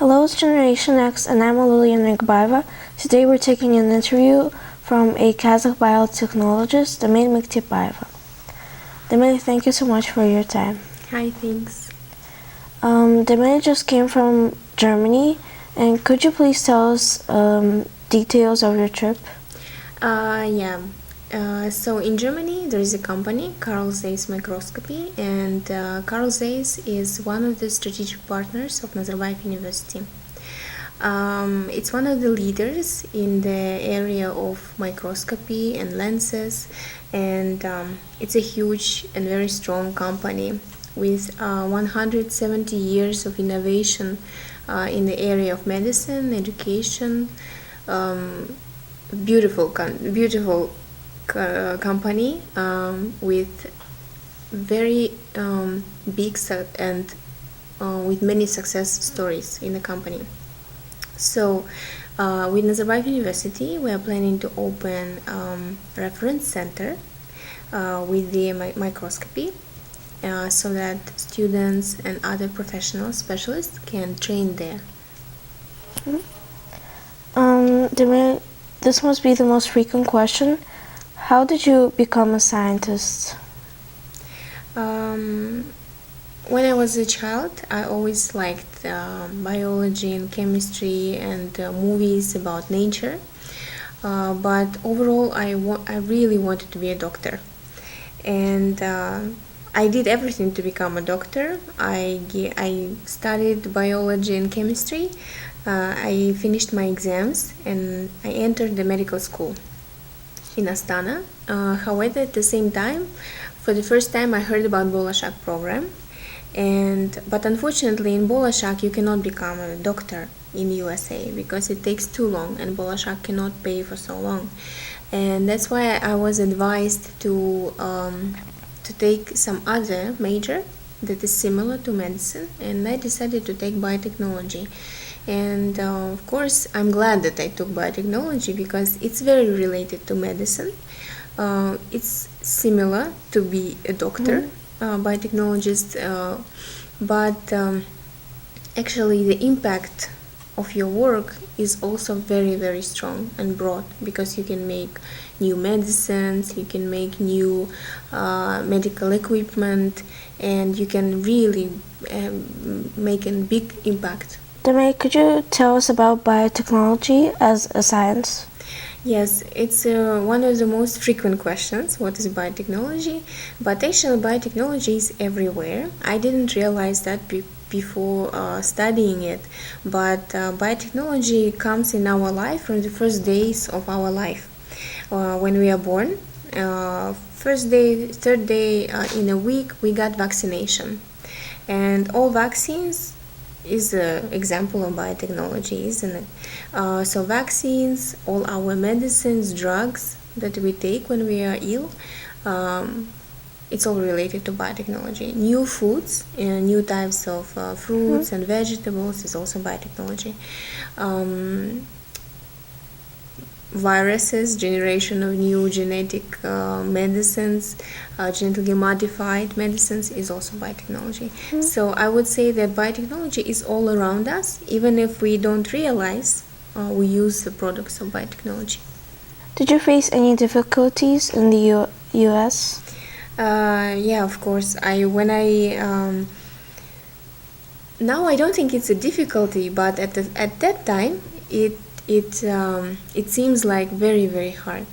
Hello, it's Generation X, and I'm Damelь Mektebaewa. Today we're taking an interview from a Kazakh biotechnologist, Дамель Mektebaewa. Damel, thank you so much for your time. Hi, thanks. Damel just came from Germany, and could you please tell us details of your trip? So in Germany there is a company, Carl Zeiss Microscopy, and Carl Zeiss is one of the strategic partners of Nazarbayev University. It's one of the leaders in the area of microscopy and lenses, and it's a huge and very strong company with 170 years of innovation in the area of medicine, education. Beautiful company with very big and with many success stories in the company. So with Nazarbayev University we are planning to open reference center with the microscopy so that students and other professional specialists can train there. Damel, this must be the most frequent question. How did you become a scientist? When I was a child, I always liked biology and chemistry and movies about nature. But overall, I really wanted to be a doctor. And I did everything to become a doctor. I studied biology and chemistry. I finished my exams and I entered the medical school in Astana. However, at the same time, for the first time I heard about Bolashak program, but unfortunately in Bolashak you cannot become a doctor in USA because it takes too long and Bolashak cannot pay for so long, and that's why I was advised to take some other major that is similar to medicine, and I decided to take biotechnology. And of course I'm glad that I took biotechnology because it's very related to medicine. It's similar to be a doctor, biotechnologist, but actually the impact of your work is also very, very strong and broad because you can make new medicines, you can make new medical equipment, and you can really make a big impact. Damel, could you tell us about biotechnology as a science? Yes, it's one of the most frequent questions, what is biotechnology? But actually biotechnology is everywhere. I didn't realize that before studying it, but biotechnology comes in our life from the first days of our life. When we are born, first day, third day in a week, we got vaccination. And all vaccines is an example of biotechnology, isn't it? So vaccines, all our medicines, drugs that we take when we are ill, it's all related to biotechnology. New foods, new types of fruits and vegetables is also biotechnology. Viruses, generation of new genetic medicines, genetically modified medicines is also biotechnology. So I would say that biotechnology is all around us. Even if we don't realize, we use the products of biotechnology. Did you face any difficulties in the US? Yeah, of course. Now I don't think it's a difficulty, but at that time it seems like very, very hard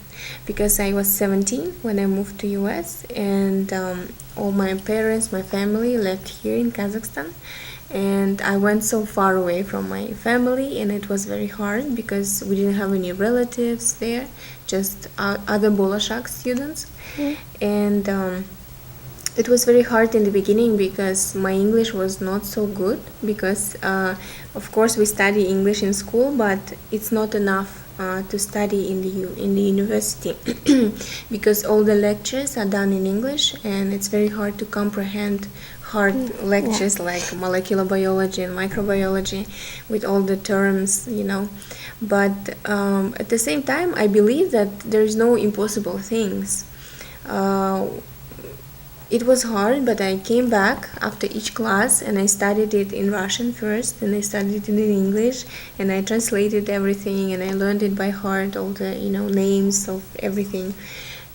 because I was 17 when I moved to US, and all my parents, my family left here in Kazakhstan, and I went so far away from my family, and it was very hard because we didn't have any relatives there, just other Bolashak students. And it was very hard in the beginning because my English was not so good because of course we study English in school, but it's not enough to study in the university because all the lectures are done in English, and it's very hard to comprehend hard lectures like molecular biology and microbiology with all the terms, but at the same time I believe that there is no impossible things. it was hard, but I came back after each class and I studied it in Russian first, and I studied it in English, and I translated everything, and I learned it by heart, all the names of everything.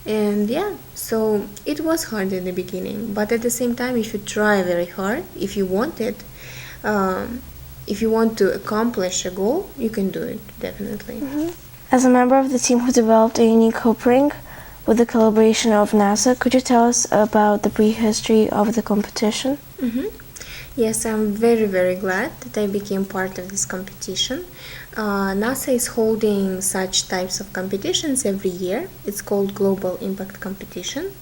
And yeah, so it was hard in the beginning, but at the same time, if you try very hard, if you want it, if you want to accomplish a goal, you can do it, definitely. As a member of the team who developed a unique hoop ring with the collaboration of NASA, could you tell us about the prehistory of the competition? Yes, I'm very, very glad that I became part of this competition. NASA is holding such types of competitions every year. It's called Global Impact Competition.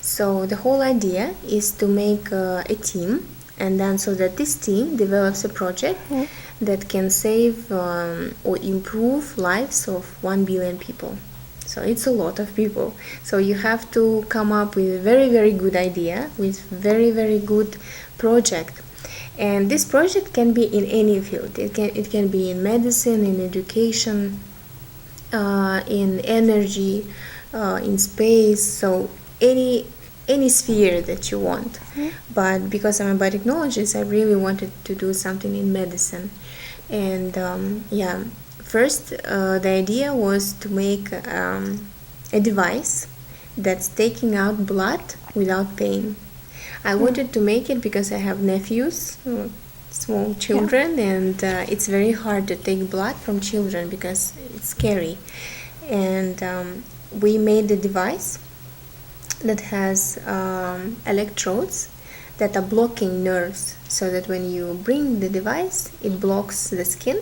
So the whole idea is to make a team, and then so that this team develops a project that can save or improve lives of 1 billion people. So it's a lot of people. So you have to come up with a very, very good idea, with very, very good project. And this project can be in any field. It can be in medicine, in education, in energy, in space. So any sphere that you want. But because I'm a biotechnologist, I really wanted to do something in medicine. And first, the idea was to make a device that's taking out blood without pain. I wanted to make it because I have nephews, small children, and it's very hard to take blood from children because it's scary. And we made a device that has electrodes that are blocking nerves, so that when you bring the device, it blocks the skin,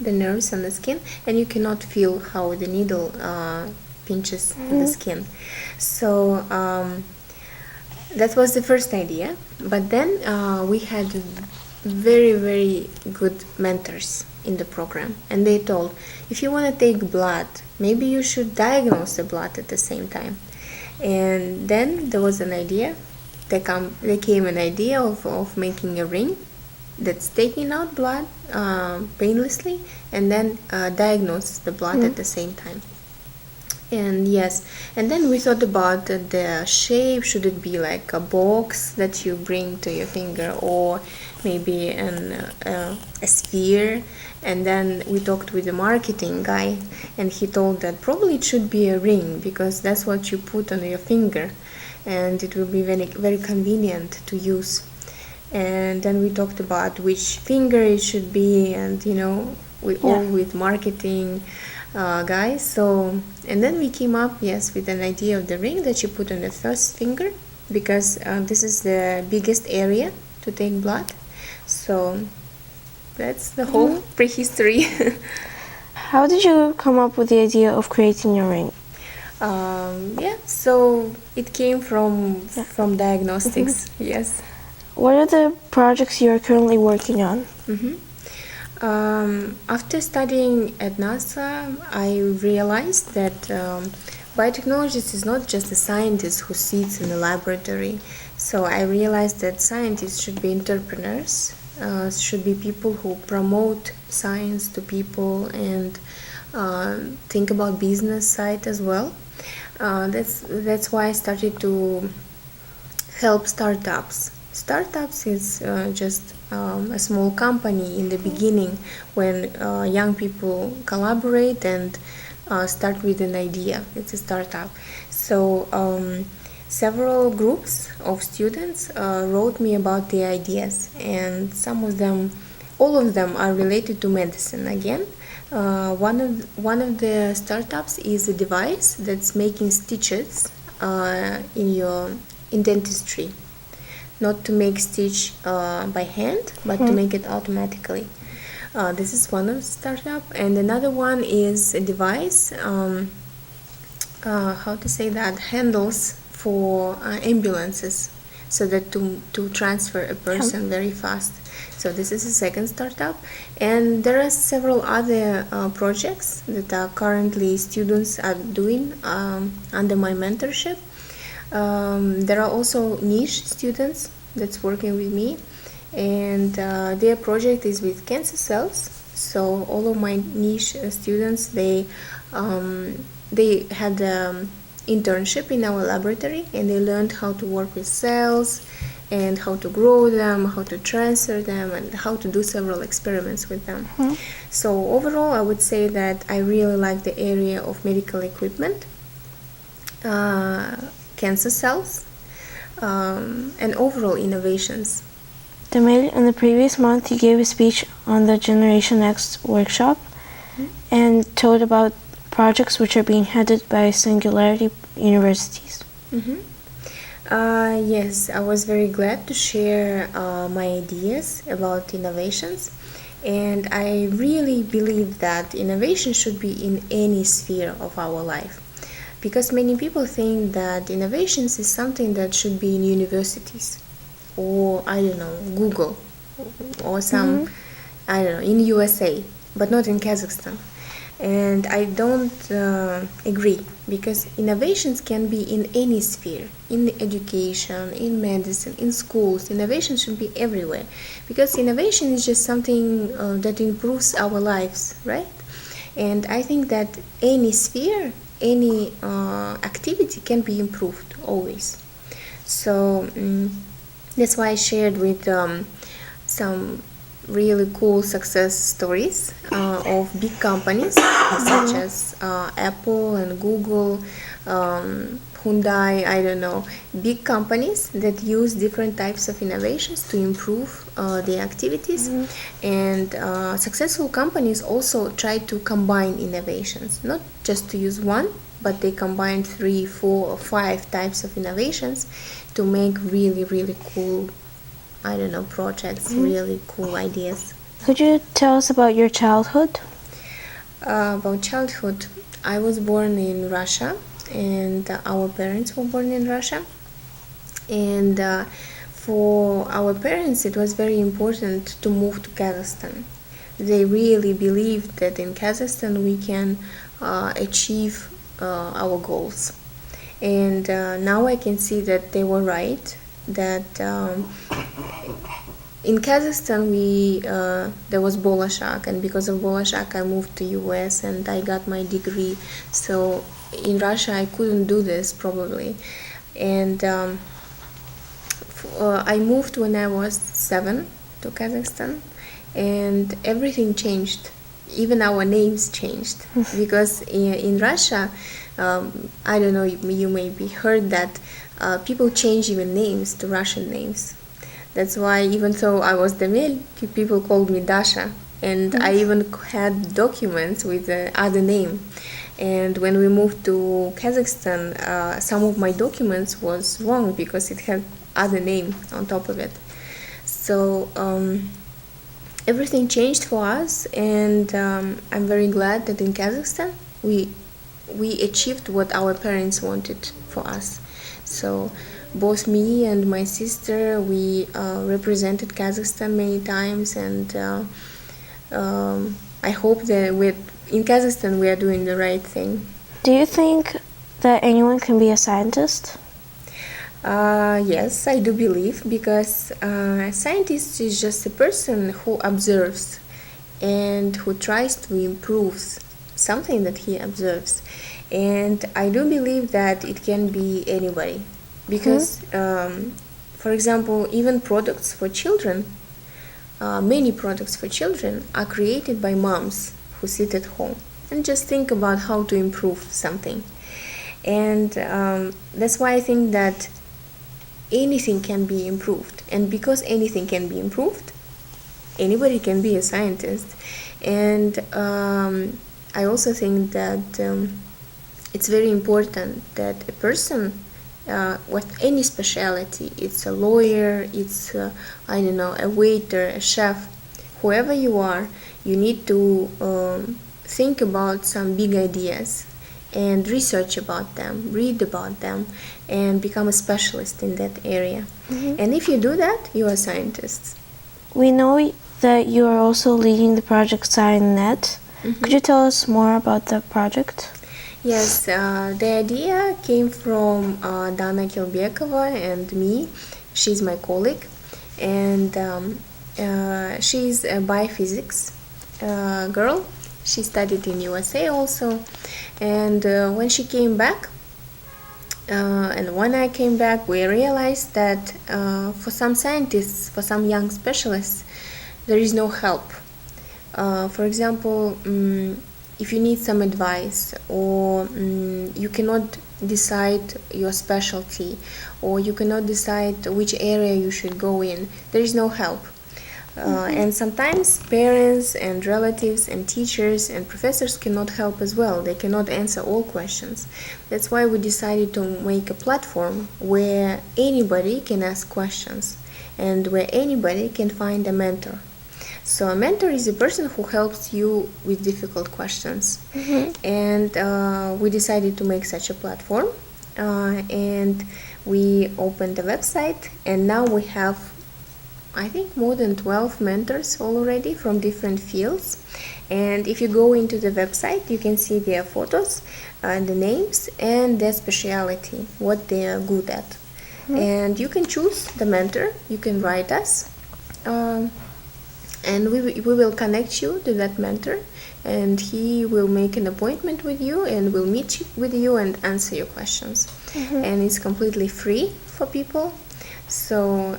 the nerves on the skin, and you cannot feel how the needle pinches the skin. So that was the first idea. But then we had very, very good mentors in the program, and they told, if you want to take blood, maybe you should diagnose the blood at the same time. And then there was an idea. There came an idea of making a ring that's taking out blood painlessly, and then diagnose the blood at the same time. And yes, and then we thought about the shape. Should it be like a box that you bring to your finger, or maybe a sphere? And then we talked with the marketing guy, and he told that probably it should be a ring, because that's what you put on your finger, and it will be very, very convenient to use. And then we talked about which finger it should be, and all with marketing guys. So, and then we came up with an idea of the ring that you put on the first finger, because this is the biggest area to take blood. So that's the whole prehistory. How did you come up with the idea of creating your ring? So it came from diagnostics. Yes. What are the projects you are currently working on? After studying at NASA, I realized that biotechnologist is not just a scientist who sits in a laboratory. So I realized that scientists should be entrepreneurs, should be people who promote science to people and think about business side as well. That's why I started to help startups. Startups is just a small company in the beginning, when young people collaborate and start with an idea. It's a startup. So several groups of students wrote me about the ideas, and all of them are related to medicine again. One of the startups is a device that's making stitches in dentistry. Not to make stitch by hand, but to make it automatically. This is one of the startup, and another one is a device. Handles for ambulances, so that to transfer a person very fast. So this is a second startup, and there are several other projects that are currently students are doing under my mentorship. There are also niche students that's working with me, and their project is with cancer cells. So all of my niche students, they had internship in our laboratory, and they learned how to work with cells and how to grow them, how to transfer them, and how to do several experiments with them. So overall, I would say that I really like the area of medical equipment, cancer cells, and overall innovations. Damel, in the previous month, you gave a speech on the Generation Next workshop and told about projects which are being headed by Singularity universities. Yes, I was very glad to share my ideas about innovations, and I really believe that innovation should be in any sphere of our life, because many people think that innovations is something that should be in universities, or I don't know, Google, or some, I don't know, in USA, but not in Kazakhstan. And I don't agree, because innovations can be in any sphere, in education, in medicine, in schools. Innovation should be everywhere, because innovation is just something that improves our lives, right? And I think that any sphere, any activity can be improved always. So that's why I shared with some really cool success stories of big companies such as Apple and Google, Hyundai, I don't know, big companies that use different types of innovations to improve their activities. And successful companies also try to combine innovations, not just to use one, but they combine 3, 4, or 5 types of innovations to make really, really cool, I don't know, projects, really cool ideas. Could you tell us about your childhood? About childhood, I was born in Russia, and our parents were born in Russia. And for our parents, it was very important to move to Kazakhstan. They really believed that in Kazakhstan we can achieve our goals. And now I can see that they were right, that in Kazakhstan there was Bolashak, and because of Bolashak I moved to US and I got my degree. So in Russia I couldn't do this probably. And I moved when I was 7 to Kazakhstan, and everything changed. Even our names changed, because in Russia, I don't know, you maybe heard that people change even names to Russian names. That's why even though I was Damel, people called me Dasha, and I even had documents with the other name. And when we moved to Kazakhstan, some of my documents was wrong because it had other name on top of it. So everything changed for us, and I'm very glad that in Kazakhstan we achieved what our parents wanted for us. So both me and my sister, we represented Kazakhstan many times, and I hope that in Kazakhstan we are doing the right thing. Do you think that anyone can be a scientist? Yes, I do believe, because a scientist is just a person who observes and who tries to improve something that he observes. And I do believe that it can be anybody, because for example, even products for children, many products for children are created by moms who sit at home and just think about how to improve something. And that's why I think that anything can be improved, and because anything can be improved, anybody can be a scientist. And I also think that it's very important that a person with any specialty, it's a lawyer, it's I don't know, a waiter, a chef, whoever you are, you need to think about some big ideas and research about them, read about them, and become a specialist in that area. And if you do that, you are a scientist. We know that you are also leading the project SciNet. Could you tell us more about the project? Yes, the idea came from Dana Kilbekova and me. She's my colleague, and she's a biophysics girl. She studied in USA also, and when she came back, And when I came back, we realized that for some scientists, for some young specialists, there is no help. For example, if you need some advice, or you cannot decide your specialty, or you cannot decide which area you should go in, there is no help. And sometimes parents and relatives and teachers and professors cannot help as well. They cannot answer all questions. That's why we decided to make a platform where anybody can ask questions and where anybody can find a mentor. So a mentor is a person who helps you with difficult questions. And we decided to make such a platform, and we opened a website, and now we have, I think, more than 12 mentors already from different fields. And if you go into the website, you can see their photos, the names, and their specialty, what they are good at. And you can choose the mentor. You can write us, and we will connect you to that mentor, and he will make an appointment with you and will meet with you and answer your questions. And it's completely free for people. So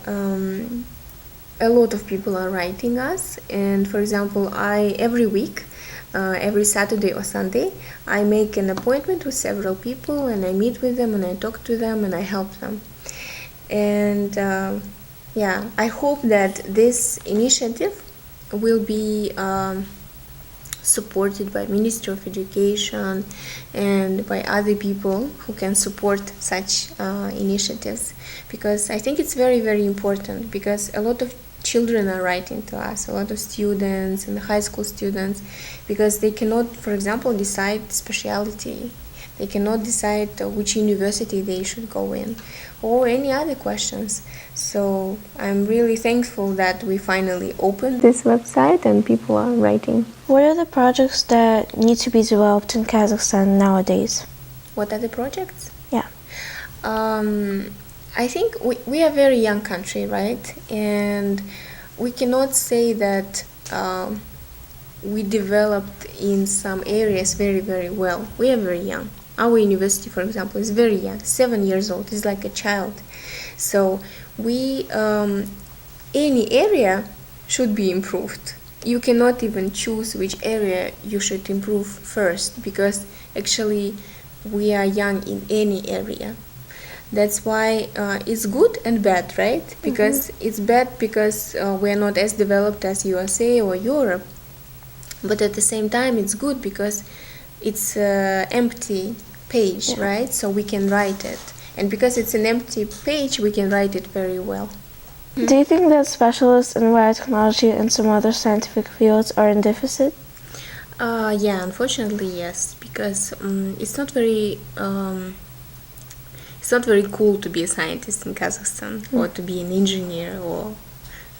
a lot of people are writing us, and for example, I every week, every Saturday or Sunday, I make an appointment with several people, and I meet with them, and I talk to them, and I help them. And I hope that this initiative will be supported by Ministry of Education and by other people who can support such initiatives, because I think it's very, very important, because a lot of children are writing to us, a lot of students and high school students, because they cannot, for example, decide specialty. They cannot decide which university they should go in, or any other questions. So I'm really thankful that we finally opened this website and people are writing. What are the projects that need to be developed in Kazakhstan nowadays? What are the projects? Yeah. I think we are a very young country, right? And we cannot say that we developed in some areas very, very well. We are very young. Our university, for example, is very young, 7 years old. It's like a child. So we, any area should be improved. You cannot even choose which area you should improve first, because actually we are young in any area. That's why it's good and bad, right? Because it's bad because we're not as developed as USA or Europe. But at the same time, it's good because it's empty page, right? So we can write it. And because it's an empty page, we can write it very well. Do you think that specialists in biotechnology and some other scientific fields are in deficit? Yeah, unfortunately, yes. Because it's not very cool to be a scientist in Kazakhstan, or to be an engineer or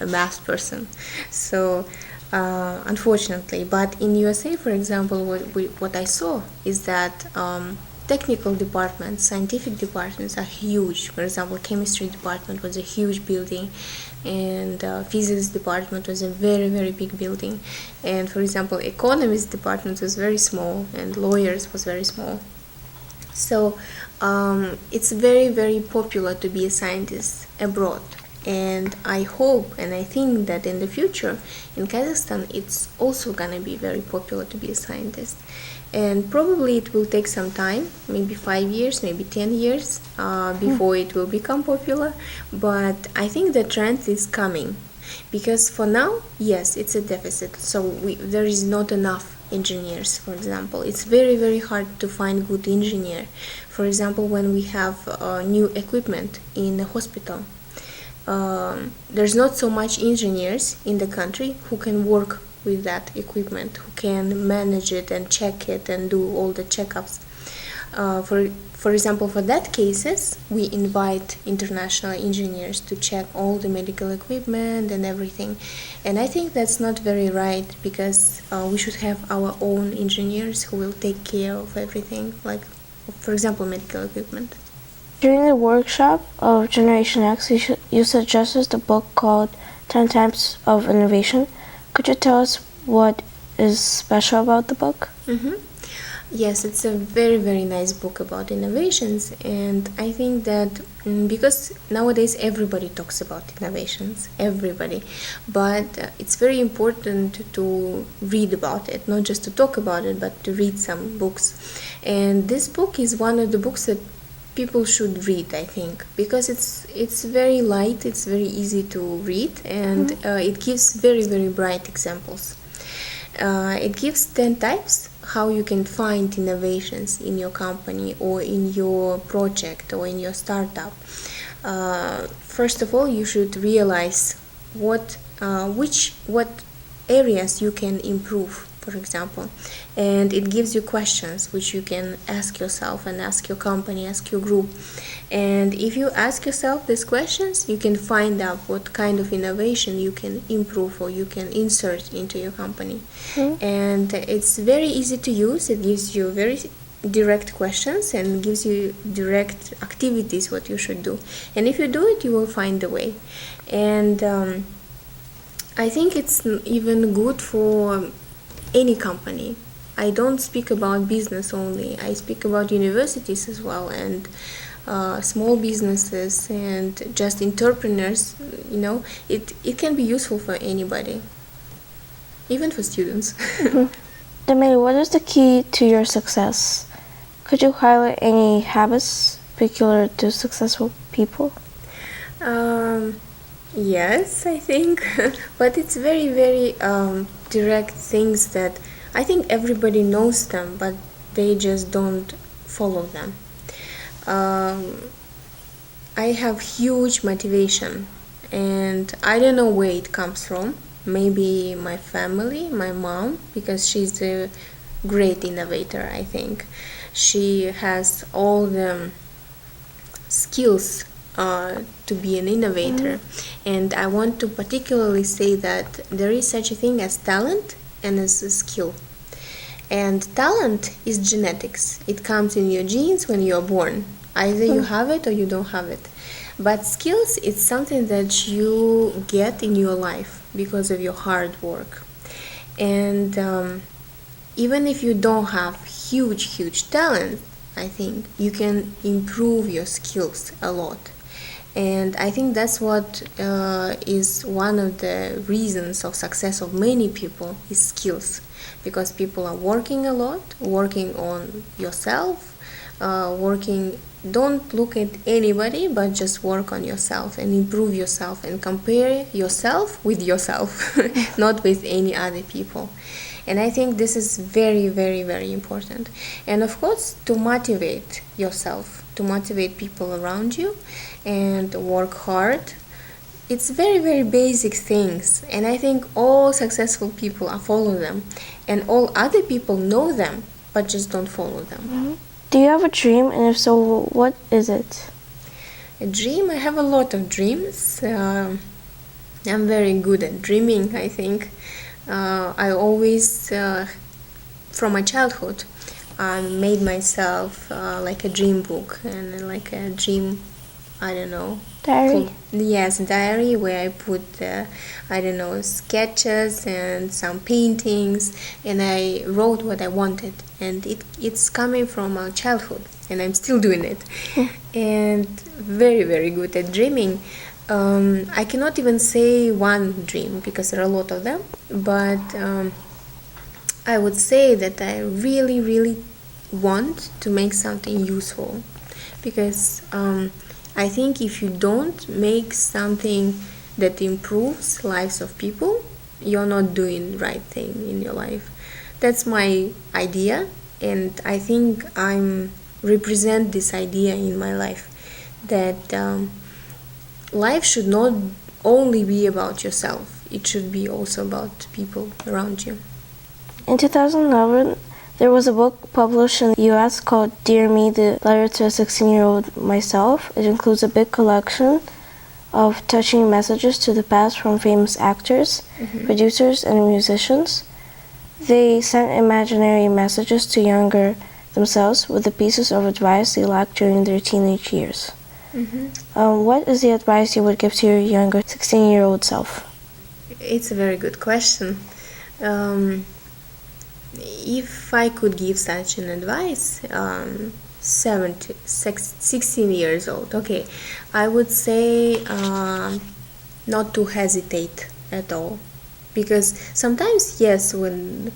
a math person. So unfortunately, but in USA, for example, what I saw is that technical departments, scientific departments are huge. For example, chemistry department was a huge building, and physics department was a very, very big building. And for example, economist department was very small, and lawyers was very small. So it's very, very popular to be a scientist abroad. And I hope and I think that in the future in Kazakhstan it's also gonna be very popular to be a scientist. And probably it will take some time, maybe 5 years, maybe 10 years before it will become popular. But I think the trend is coming, because for now, yes, it's a deficit. So there is not enough engineers, for example. It's very, very hard to find good engineer. For example, when we have new equipment in a hospital, there's not so much engineers in the country who can work with that equipment, who can manage it and check it and do all the checkups. For example, for that cases, we invite international engineers to check all the medical equipment and everything. And I think that's not very right, because we should have our own engineers who will take care of everything, like, for example, medical equipment. During the workshop of Generation X, you suggested the book called 10 Types of Innovation. Could you tell us what is special about the book? Yes, it's a very, very nice book about innovations, and I think that because nowadays everybody talks about innovations, everybody, but it's very important to read about it, not just to talk about it, but to read some books. And this book is one of the books that people should read, I think, because it's very light, it's very easy to read, and it gives very, very bright examples. It gives 10 types how you can find innovations in your company or in your project or in your startup. First of all, you should realize what areas you can improve, for example, and it gives you questions which you can ask yourself and ask your company, ask your group. And if you ask yourself these questions, you can find out what kind of innovation you can improve or you can insert into your company. And it's very easy to use. It gives you very direct questions and gives you direct activities what you should do, and if you do it, you will find the way. And I think it's even good for any company. I don't speak about business only. I speak about universities as well, and small businesses and just entrepreneurs. It can be useful for anybody, even for students. Damel, what is the key to your success? Could you highlight any habits peculiar to successful people? Yes, I think, but it's very, very direct things that I think everybody knows them, but they just don't follow them. I have huge motivation, and I don't know where it comes from. Maybe my family, my mom, because she's a great innovator, I think. She has all the skills to be an innovator. And I want to particularly say that there is such a thing as talent and as a skill. And talent is genetics. It comes in your genes when you're born. Either you have it or you don't have it. But skills, it's something that you get in your life because of your hard work. And even if you don't have huge talent, I think you can improve your skills a lot. And I think that's what is one of the reasons of success of many people is skills, because people are working a lot, working on yourself, don't look at anybody, but just work on yourself and improve yourself and compare yourself with yourself, not with any other people. And I think this is very, very, very important. And of course, to motivate yourself, to motivate people around you and work hard. It's very, very basic things. And I think all successful people follow them. And all other people know them, but just don't follow them. Do you have a dream? And if so, what is it? A dream? I have a lot of dreams. I'm very good at dreaming, I think. I always, from my childhood, I made myself like a dream book and like a dream, I don't know. Diary? Yes, diary where I put, sketches and some paintings, and I wrote what I wanted. And it's coming from my childhood, and I'm still doing it. And very, very good at dreaming. I cannot even say one dream because there are a lot of them, but I would say that I really, really want to make something useful, because I think if you don't make something that improves lives of people, you're not doing the right thing in your life. That's my idea, and I think I represent this idea in my life, that life should not only be about yourself, it should be also about people around you. In 2011, there was a book published in the US called Dear Me, the Letter to a 16-Year-Old Myself. It includes a big collection of touching messages to the past from famous actors, producers, and musicians. They sent imaginary messages to younger themselves with the pieces of advice they lacked during their teenage years. What is the advice you would give to your younger 16-year-old self? It's a very good question. if I could give such an advice, 16 years old, okay, I would say not to hesitate at all. Because sometimes, yes, when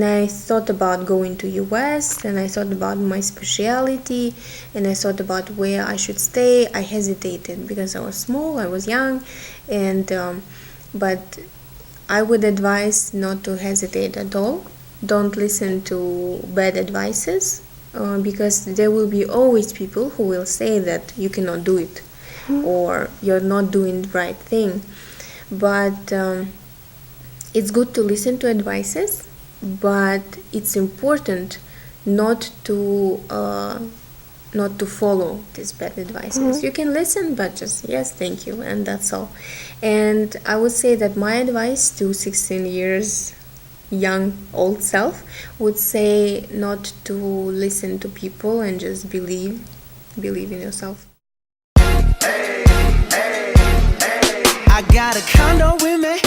I thought about going to US and I thought about my specialty and I thought about where I should stay, I hesitated because I was small, I was young, and but I would advise not to hesitate at all. Don't listen to bad advices, because there will be always people who will say that you cannot do it or you're not doing the right thing. But it's good to listen to advices, but it's important not to follow these bad advices. You can listen, but just yes, thank you, and that's all. And I would say that my advice to 16 years young old self would say not to listen to people and just believe in yourself. I got a condo with me,